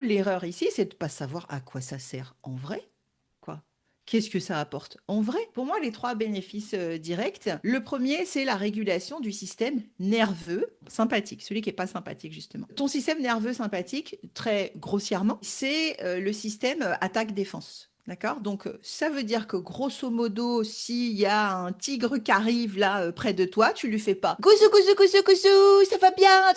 L'erreur ici, c'est de ne pas savoir à quoi ça sert en vrai, quoi. Qu'est-ce que ça apporte en vrai? Pour moi, les trois bénéfices directs, le premier, c'est la régulation du système nerveux sympathique, celui qui n'est pas sympathique, justement. Ton système nerveux sympathique, très grossièrement, c'est le système attaque-défense. D'accord? Donc, ça veut dire que grosso modo, s'il y a un tigre qui arrive là près de toi, tu lui fais pas Gousou, gousou, gousou, gousou, ça va bien.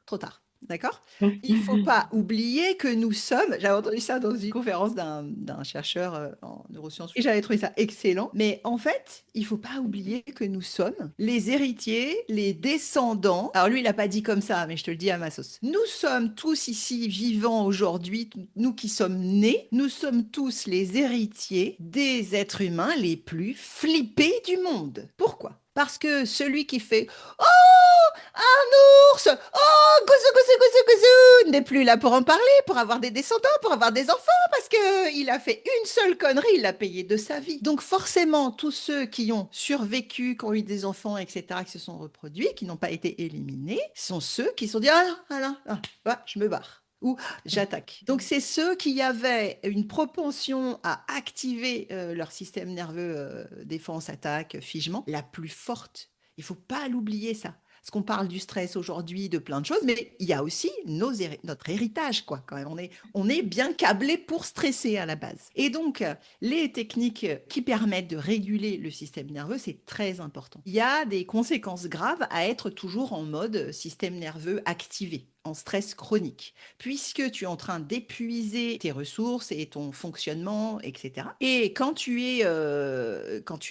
Trop tard. D'accord? Il faut pas oublier que nous sommes, j'avais entendu ça dans une conférence d'un chercheur en neurosciences, et j'avais trouvé ça excellent, mais en fait, il faut pas oublier que nous sommes les héritiers, les descendants. Alors lui, il a pas dit comme ça, mais je te le dis à ma sauce. Nous sommes tous ici vivants aujourd'hui, nous qui sommes nés, nous sommes tous les héritiers des êtres humains les plus flippés du monde. Pourquoi? Parce que celui qui fait «Oh, un ours! Oh, gouzou, gouzou, gouzou, gouzou!» n'est plus là pour en parler, pour avoir des descendants, pour avoir des enfants, parce que il a fait une seule connerie, il l'a payé de sa vie. Donc forcément, tous ceux qui ont survécu, qui ont eu des enfants, etc., qui se sont reproduits, qui n'ont pas été éliminés, sont ceux qui se sont dit je me barre. Ou j'attaque. Donc c'est ceux qui avaient une propension à activer leur système nerveux défense, attaque, figement, la plus forte. Il faut pas l'oublier ça. Parce qu'on parle du stress aujourd'hui, de plein de choses, mais il y a aussi notre héritage, quoi, quand même. On est bien câblé pour stresser à la base. Et donc, les techniques qui permettent de réguler le système nerveux, c'est très important. Il y a des conséquences graves à être toujours en mode système nerveux activé, en stress chronique, puisque tu es en train d'épuiser tes ressources et ton fonctionnement, etc. Et quand tu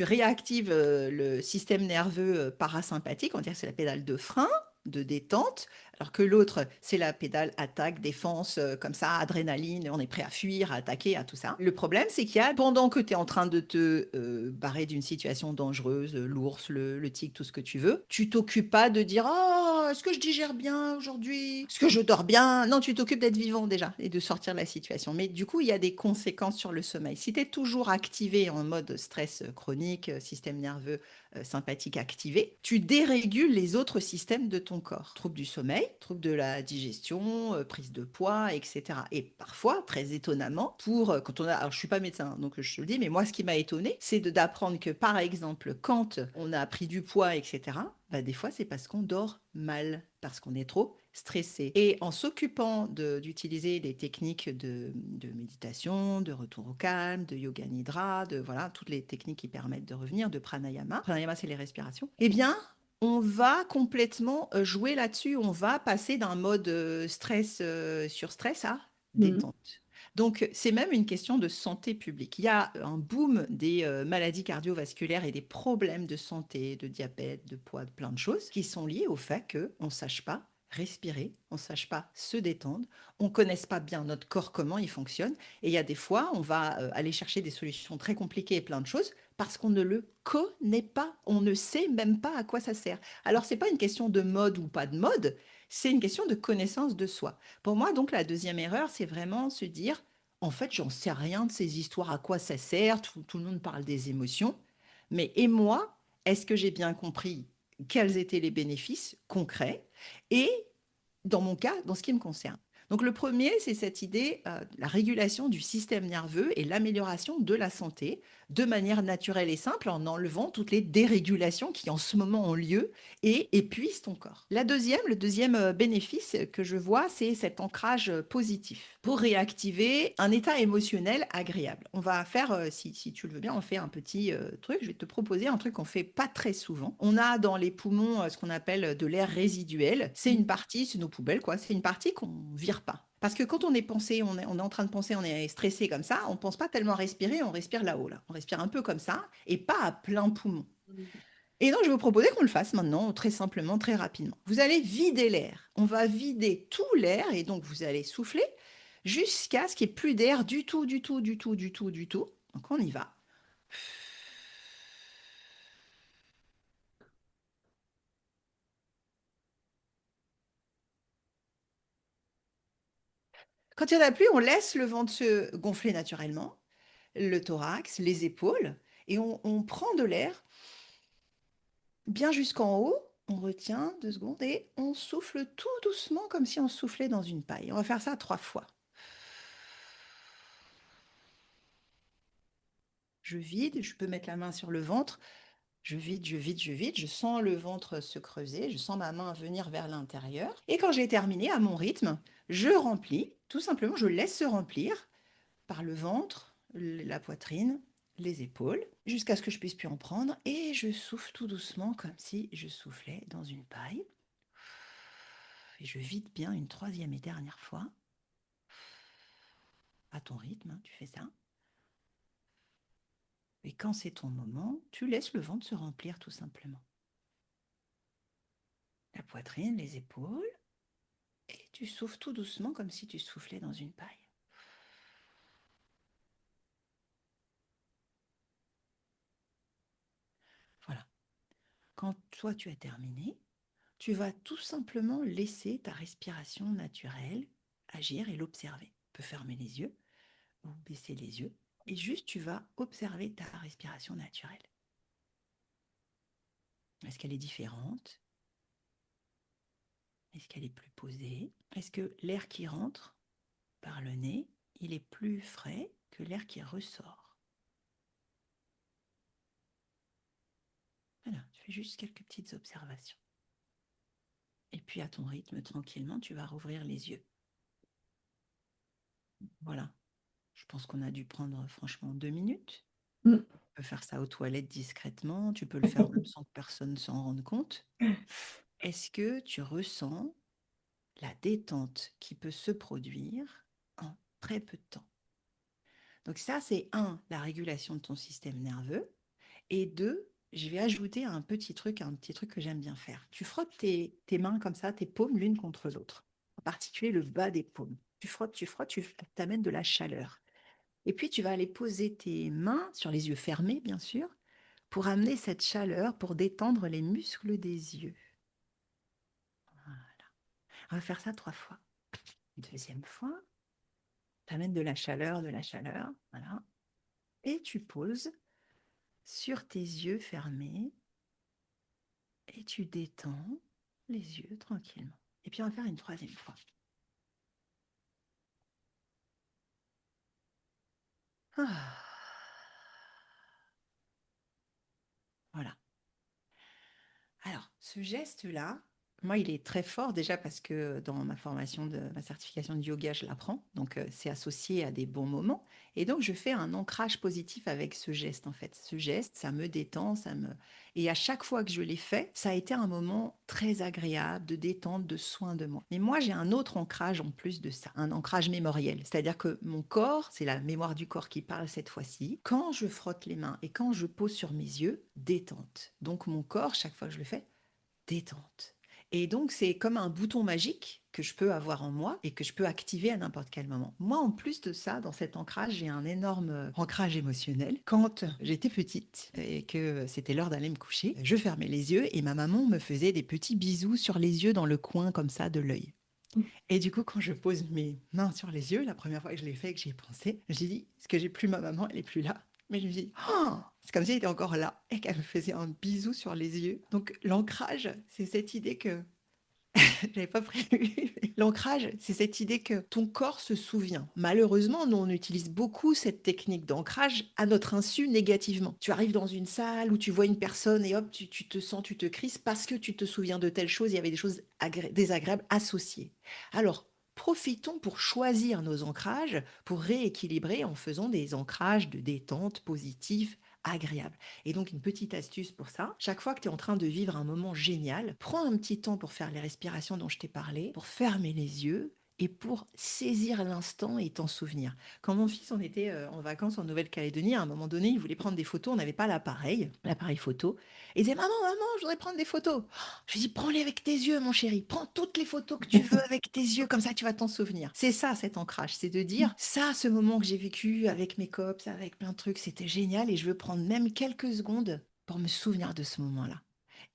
réactives le système nerveux parasympathique, on dirait que c'est la pédale de frein, de détente, alors que l'autre, c'est la pédale attaque, défense, comme ça, adrénaline, on est prêt à fuir, à attaquer, à tout ça. Le problème, c'est qu'il y a, pendant que tu es en train de te barrer d'une situation dangereuse, l'ours, le tigre, tout ce que tu veux, tu t'occupes pas de dire «Oh, est-ce que je digère bien aujourd'hui? Est-ce que je dors bien?» Non, tu t'occupes d'être vivant déjà et de sortir de la situation. Mais du coup, il y a des conséquences sur le sommeil. Si tu es toujours activé en mode stress chronique, système nerveux sympathique activé, tu dérégules les autres systèmes de ton corps. Troubles du sommeil, troubles de la digestion, prise de poids, etc. Et parfois, très étonnamment, quand on a, alors je suis pas médecin, donc je te le dis, mais moi, ce qui m'a étonné, c'est d'apprendre que, par exemple, quand on a pris du poids, etc., bah, des fois, c'est parce qu'on dort mal, parce qu'on est trop stressé. Et en s'occupant d'utiliser des techniques de méditation, de retour au calme, de yoga nidra, de voilà, toutes les techniques qui permettent de revenir, de pranayama. Pranayama, c'est les respirations. Eh bien, on va complètement jouer là-dessus. On va passer d'un mode stress sur stress à Mhm. détente. Donc, c'est même une question de santé publique. Il y a un boom des maladies cardiovasculaires et des problèmes de santé, de diabète, de poids, de plein de choses qui sont liés au fait qu'on ne sache pas respirer, on ne sache pas se détendre, on ne connaisse pas bien notre corps, comment il fonctionne. Et il y a des fois, on va aller chercher des solutions très compliquées et plein de choses parce qu'on ne le connaît pas, on ne sait même pas à quoi ça sert. Alors, ce n'est pas une question de mode ou pas de mode, c'est une question de connaissance de soi. Pour moi, donc, la deuxième erreur, c'est vraiment se dire, en fait, j'en sais rien de ces histoires, à quoi ça sert, tout le monde parle des émotions, mais et moi, est-ce que j'ai bien compris quels étaient les bénéfices concrets et, dans mon cas, dans ce qui me concerne. Donc le premier, c'est cette idée, la régulation du système nerveux et l'amélioration de la santé de manière naturelle et simple en enlevant toutes les dérégulations qui en ce moment ont lieu et épuisent ton corps. Le deuxième bénéfice que je vois, c'est cet ancrage positif pour réactiver un état émotionnel agréable. On va faire, si tu le veux bien, on fait un petit truc. Je vais te proposer un truc qu'on fait pas très souvent. On a dans les poumons ce qu'on appelle de l'air résiduel. C'est une partie, c'est nos poubelles, quoi. C'est une partie qu'on vire pas. Parce que quand on est pensé, on est en train de penser, on est stressé comme ça, on pense pas tellement respirer, on respire là-haut, là. On respire un peu comme ça et pas à plein poumon. Et donc, je vais vous proposer qu'on le fasse maintenant, très simplement, très rapidement. Vous allez vider l'air. On va vider tout l'air et donc vous allez souffler jusqu'à ce qu'il n'y ait plus d'air du tout, du tout, du tout, du tout, du tout. Donc, on y va. Quand il n'y en a plus, on laisse le ventre se gonfler naturellement, le thorax, les épaules, et on prend de l'air bien jusqu'en haut. On retient 2 secondes et on souffle tout doucement comme si on soufflait dans une paille. On va faire ça 3 fois. je vide, je peux mettre la main sur le ventre, je vide, je vide, je vide, je sens le ventre se creuser, je sens ma main venir vers l'intérieur. Et quand j'ai terminé à mon rythme, je remplis, tout simplement, je laisse se remplir par le ventre, la poitrine, les épaules, jusqu'à ce que je puisse plus en prendre. Et je souffle tout doucement comme si je soufflais dans une paille. Et je vide bien une troisième et dernière fois. À ton rythme, hein, tu fais ça. Et quand c'est ton moment, tu laisses le ventre se remplir tout simplement. La poitrine, les épaules, et tu souffles tout doucement comme si tu soufflais dans une paille. Voilà. Quand toi tu as terminé, tu vas tout simplement laisser ta respiration naturelle agir et l'observer. Tu peux fermer les yeux ou baisser les yeux et juste tu vas observer ta respiration naturelle. Est-ce qu'elle est différente? Est-ce qu'elle est plus posée? Est-ce que l'air qui rentre par le nez, il est plus frais que l'air qui ressort? Voilà, tu fais juste quelques petites observations. Et puis à ton rythme, tranquillement, tu vas rouvrir les yeux. Voilà. Je pense qu'on a dû prendre franchement 2 minutes. Mm. Tu peux faire ça aux toilettes discrètement. Tu peux le faire même sans que personne s'en rende compte. Est-ce que tu ressens la détente qui peut se produire en très peu de temps? Donc ça, c'est un, la régulation de ton système nerveux. Et deux, je vais ajouter un petit truc que j'aime bien faire. Tu frottes tes mains comme ça, tes paumes l'une contre l'autre, en particulier le bas des paumes. Tu frottes, tu t'amènes de la chaleur. Et puis, tu vas aller poser tes mains sur les yeux fermés, bien sûr, pour amener cette chaleur, pour détendre les muscles des yeux. Voilà. On va faire ça 3 fois. Deuxième fois, tu amènes de la chaleur, voilà. Et tu poses sur tes yeux fermés et tu détends les yeux tranquillement. Et puis, on va faire une troisième fois. Ah. Voilà. Alors, ce geste-là, moi, il est très fort déjà parce que dans ma formation de ma certification de yoga, je l'apprends. Donc, c'est associé à des bons moments. Et donc, je fais un ancrage positif avec ce geste, en fait. Ce geste, ça me détend, ça me... Et à chaque fois que je l'ai fait, ça a été un moment très agréable de détente, de soin de moi. Mais moi, j'ai un autre ancrage en plus de ça, un ancrage mémoriel. C'est-à-dire que mon corps, c'est la mémoire du corps qui parle cette fois-ci. Quand je frotte les mains et quand je pose sur mes yeux, détente. Donc, mon corps, chaque fois que je le fais, détente. Et donc, c'est comme un bouton magique que je peux avoir en moi et que je peux activer à n'importe quel moment. Moi, en plus de ça, dans cet ancrage, j'ai un énorme ancrage émotionnel. Quand j'étais petite et que c'était l'heure d'aller me coucher, je fermais les yeux et ma maman me faisait des petits bisous sur les yeux dans le coin comme ça de l'œil. Et du coup, quand je pose mes mains sur les yeux, la première fois que je l'ai fait et que j'y ai pensé, j'ai dit, est-ce que j'ai plus ma maman, elle est plus là. Mais je me suis dit, oh, c'est comme si elle était encore là et qu'elle me faisait un bisou sur les yeux. Donc l'ancrage, c'est cette idée que j'avais pas prévu. L'ancrage, c'est cette idée que ton corps se souvient. Malheureusement, nous, on utilise beaucoup cette technique d'ancrage à notre insu négativement. Tu arrives dans une salle où tu vois une personne et hop, tu te sens, tu te crises parce que tu te souviens de telle chose, il y avait des choses désagréables associées. Alors, profitons pour choisir nos ancrages, pour rééquilibrer en faisant des ancrages de détente positifs, agréables. Et donc, une petite astuce pour ça, chaque fois que tu es en train de vivre un moment génial, prends un petit temps pour faire les respirations dont je t'ai parlé, pour fermer les yeux et pour saisir l'instant et t'en souvenir. Quand mon fils, on était en vacances en Nouvelle-Calédonie, à un moment donné, il voulait prendre des photos, on n'avait pas l'appareil photo. Et il disait, maman, maman, je voudrais prendre des photos. Je lui dis, prends-les avec tes yeux, mon chéri. Prends toutes les photos que tu veux avec tes yeux, comme ça tu vas t'en souvenir. C'est ça, cet ancrage, c'est de dire, ça, ce moment que j'ai vécu avec mes cops, avec plein de trucs, c'était génial et je veux prendre même quelques secondes pour me souvenir de ce moment-là.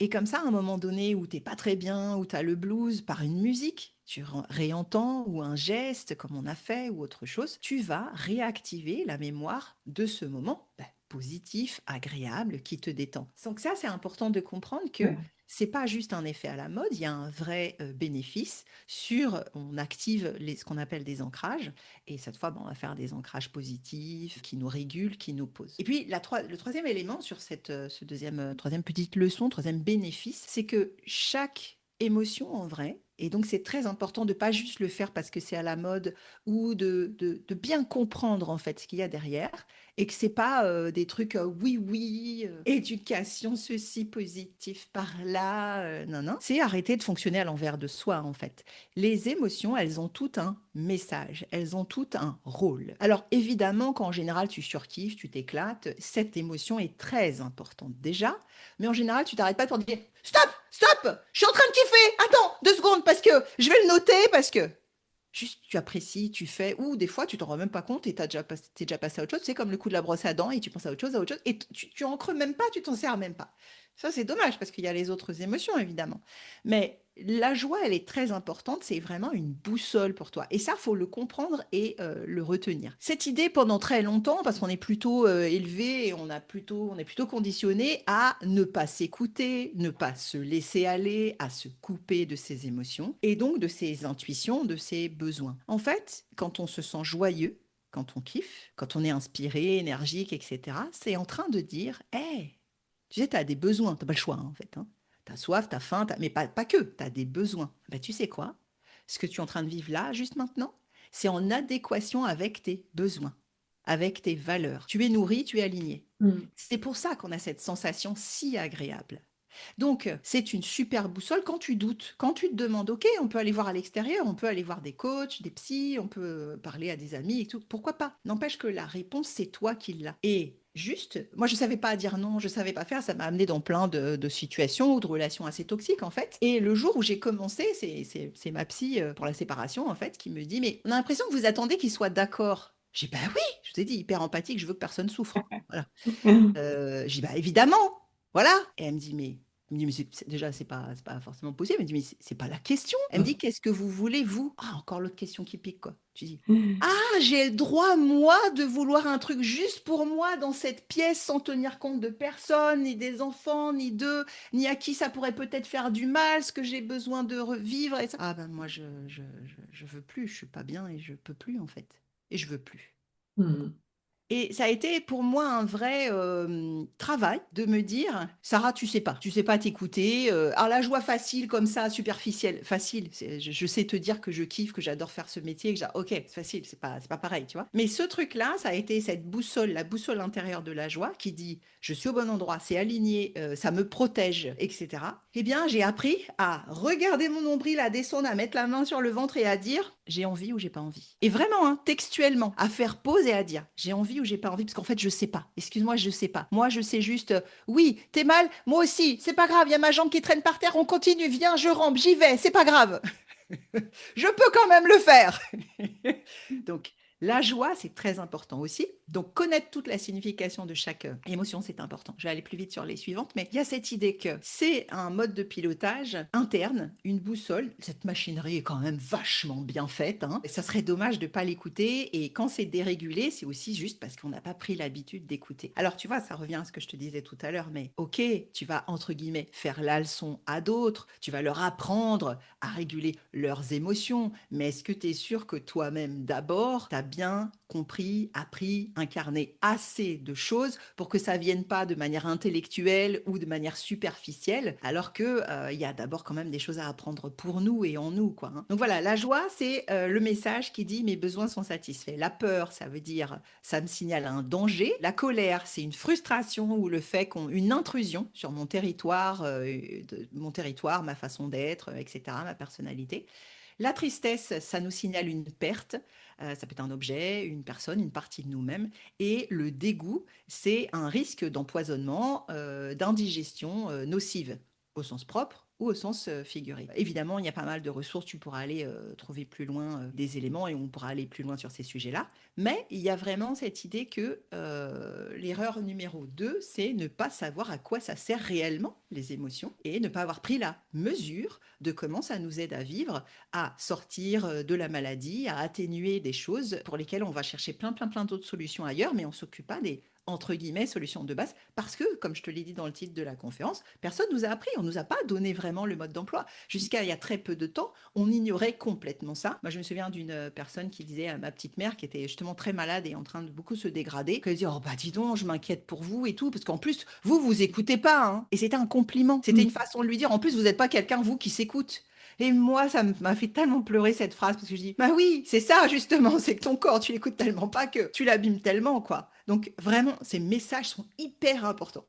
Et comme ça, à un moment donné où t'es pas très bien, où tu as le blues par une musique, tu réentends, ou un geste comme on a fait, ou autre chose, tu vas réactiver la mémoire de ce moment positif, agréable, qui te détend. Donc ça, c'est important de comprendre que Ouais. c'est pas juste un effet à la mode, il y a un vrai bénéfice on active ce qu'on appelle des ancrages, et cette fois, ben, on va faire des ancrages positifs qui nous régulent, qui nous posent. Et puis, le troisième élément sur troisième petite leçon, troisième bénéfice, c'est que chaque émotion en vrai, et donc c'est très important de pas juste le faire parce que c'est à la mode, ou de bien comprendre en fait ce qu'il y a derrière, et que c'est pas des trucs oui, oui, éducation, ceci, positif par là. Non, non. C'est arrêter de fonctionner à l'envers de soi, en fait. Les émotions, elles ont tout un message, elles ont tout un rôle. Alors, évidemment, quand en général tu surkiffes, tu t'éclates, cette émotion est très importante déjà, mais en général, tu t'arrêtes pas pour dire stop, stop, je suis en train de kiffer, attends 2 secondes, parce que je vais le noter, parce que. Juste, tu apprécies, tu fais, ou des fois, tu t'en rends même pas compte et t'es déjà passé à autre chose. C'est comme le coup de la brosse à dents et tu penses à autre chose, et tu en creux même pas, tu t'en sers même pas. Ça, c'est dommage parce qu'il y a les autres émotions, évidemment. Mais la joie, elle est très importante. C'est vraiment une boussole pour toi. Et ça, faut le comprendre et le retenir. Cette idée, pendant très longtemps, parce qu'on est plutôt élevé et on est plutôt conditionné à ne pas s'écouter, ne pas se laisser aller, à se couper de ses émotions et donc de ses intuitions, de ses besoins. En fait, quand on se sent joyeux, quand on kiffe, quand on est inspiré, énergique, etc., c'est en train de dire, hé, tu sais, tu as des besoins, tu n'as pas le choix, hein, en fait. Hein. Tu as soif, tu as faim, mais pas que, tu as des besoins. Bah, tu sais quoi? Ce que tu es en train de vivre là, juste maintenant, c'est en adéquation avec tes besoins, avec tes valeurs. Tu es nourri, tu es aligné. Mm. C'est pour ça qu'on a cette sensation si agréable. Donc, c'est une super boussole quand tu doutes, quand tu te demandes, OK, on peut aller voir à l'extérieur, on peut aller voir des coachs, des psys, on peut parler à des amis et tout. Pourquoi pas? N'empêche que la réponse, c'est toi qui l'as. Et juste, moi, je savais pas dire non, je savais pas faire, ça m'a amené dans plein de situations ou de relations assez toxiques, en fait. Et le jour où j'ai commencé, c'est ma psy pour la séparation, en fait, qui me dit, mais on a l'impression que vous attendez qu'il soit d'accord. J'ai dit, bah oui, je t'ai dit, hyper empathique, je veux que personne souffre. Voilà. J'ai dit: «Bah, évidemment, voilà» et elle me dit: «Mais déjà, c'est pas forcément possible». Elle me dit: «Mais c'est pas la question». Elle me dit: «Qu'est-ce que vous voulez, vous?» Ah, encore l'autre question qui pique, quoi. Tu dis: «Ah, j'ai le droit, moi, de vouloir un truc juste pour moi dans cette pièce sans tenir compte de personne, ni des enfants, ni à qui ça pourrait peut-être faire du mal, ce que j'ai besoin de revivre et ça». Ah ben, moi, je veux plus, je suis pas bien et je peux plus, en fait et je veux plus. Mm. Et ça a été pour moi un vrai travail de me dire, Sarah, tu sais pas t'écouter. Alors la joie facile comme ça, superficielle, facile. Je sais te dire que je kiffe, que j'adore faire ce métier, ok, c'est facile, c'est pas pareil, tu vois. Mais ce truc-là, ça a été cette boussole, la boussole intérieure de la joie qui dit, je suis au bon endroit, c'est aligné, ça me protège, etc. Eh bien, j'ai appris à regarder mon nombril, à descendre, à mettre la main sur le ventre et à dire, j'ai envie ou j'ai pas envie. Et vraiment, hein, textuellement, à faire pause et à dire, j'ai envie ou j'ai pas envie, parce qu'en fait, je sais pas. Excuse-moi, je sais pas. Moi, je sais juste, oui, t'es mal, moi aussi, c'est pas grave, il y a ma jambe qui traîne par terre, on continue, viens, je rampe, j'y vais, c'est pas grave. Je peux quand même le faire. Donc, la joie, c'est très important aussi. Donc, connaître toute la signification de chaque émotion, c'est important. Je vais aller plus vite sur les suivantes, mais il y a cette idée que c'est un mode de pilotage interne, une boussole. Cette machinerie est quand même vachement bien faite. Hein. Et ça serait dommage de ne pas l'écouter. Et quand c'est dérégulé, c'est aussi juste parce qu'on n'a pas pris l'habitude d'écouter. Alors, tu vois, ça revient à ce que je te disais tout à l'heure, mais ok, tu vas, entre guillemets, faire la leçon à d'autres, tu vas leur apprendre à réguler leurs émotions, mais est-ce que tu es sûr que toi-même d'abord, tu as bien compris, appris, incarné assez de choses pour que ça vienne pas de manière intellectuelle ou de manière superficielle, alors que il y a d'abord quand même des choses à apprendre pour nous et en nous, quoi. Hein. Donc voilà, la joie, c'est le message qui dit mes besoins sont satisfaits. La peur, ça veut dire ça me signale un danger. La colère, c'est une frustration ou le fait une intrusion sur mon territoire, ma façon d'être, etc., ma personnalité. La tristesse, ça nous signale une perte. Ça peut être un objet, une personne, une partie de nous-mêmes. Et le dégoût, c'est un risque d'empoisonnement, d'indigestion nocive, au sens propre ou au sens figuré. Évidemment, il y a pas mal de ressources, tu pourras aller trouver plus loin des éléments et on pourra aller plus loin sur ces sujets-là. Mais il y a vraiment cette idée que l'erreur numéro 2, c'est ne pas savoir à quoi ça sert réellement les émotions et ne pas avoir pris la mesure de comment ça nous aide à vivre, à sortir de la maladie, à atténuer des choses pour lesquelles on va chercher plein d'autres solutions ailleurs, mais on ne s'occupe pas des entre guillemets, solution de base, parce que, comme je te l'ai dit dans le titre de la conférence, personne nous a appris, on nous a pas donné vraiment le mode d'emploi. Jusqu'à il y a très peu de temps, on ignorait complètement ça. Moi, je me souviens d'une personne qui disait à ma petite mère, qui était justement très malade et en train de beaucoup se dégrader, qu'elle disait, oh bah dis donc, je m'inquiète pour vous et tout, parce qu'en plus, vous écoutez pas, hein. Et c'était un compliment, c'était Mm. une façon de lui dire, en plus, vous n'êtes pas quelqu'un, vous, qui s'écoute. Et moi, ça m'a fait tellement pleurer cette phrase parce que je dis, bah oui, c'est ça justement, c'est que ton corps, tu l'écoutes tellement pas que tu l'abîmes tellement, quoi. Donc vraiment, ces messages sont hyper importants.